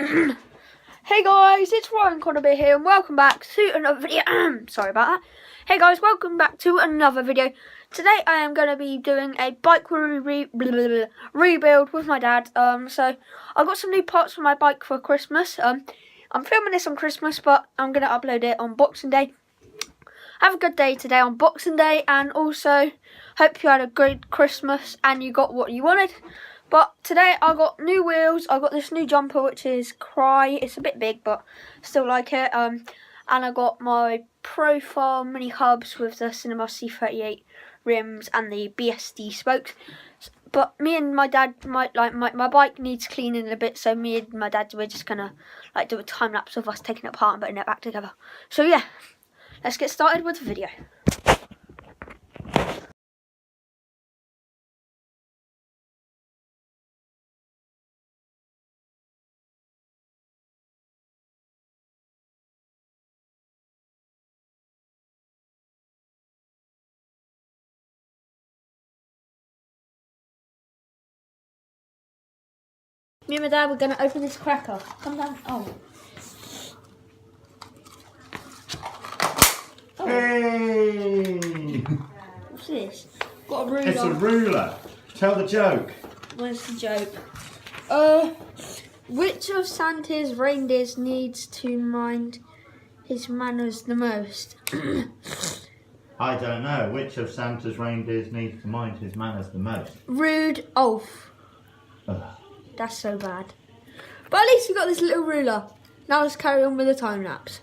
Hey guys, it's Ryan Connerby here and welcome back to another video. Sorry about that. Hey guys, welcome back to another video. Today I am going to be doing a bike rebuild with my dad. So I got some new parts for my bike for Christmas. I'm filming this on Christmas, but I'm going to upload it on Boxing Day. Have a good day today on Boxing Day, and also hope you had a great Christmas and you got what you wanted. But today I got new wheels. I got this new jumper, which is Cry. It's a bit big, but still like it. And I got my profile mini hubs with the Cinema C38 rims and the BSD spokes. But me and my dad my bike needs cleaning a bit, so me and my dad, we're just gonna do a time lapse of us taking it apart and putting it back together. So yeah, let's get started with the video. Me and my dad, we're going to open this cracker. Come down. Oh. Hey! What's this? Got a ruler. It's a ruler. Tell the joke. Where's the joke? Which of Santa's reindeers needs to mind his manners the most? I don't know. Which of Santa's reindeers needs to mind his manners the most? Rudolph. Ugh. That's so bad. But at least we got this little ruler. Now let's carry on with the time lapse.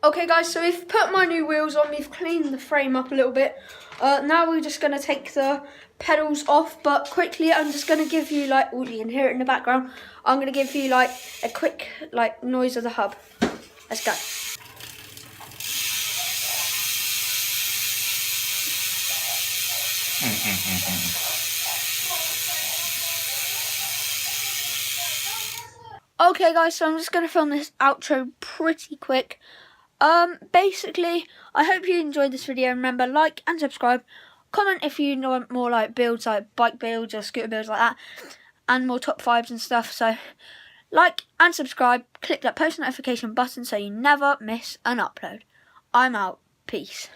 Okay guys, so we've put my new wheels on, we've cleaned the frame up a little bit. Now we're just going to take the pedals off, but quickly I'm just going to give you oh, you can hear it in the background. I'm going to give you a quick noise of the hub. Let's go. Okay guys, so I'm just going to film this outro pretty quick. Basically, I hope you enjoyed this video. Remember, like and subscribe. Comment if you want more builds, like bike builds or scooter builds like that, and more top 5s and stuff. So, like and subscribe. Click that post notification button so you never miss an upload. I'm out. Peace.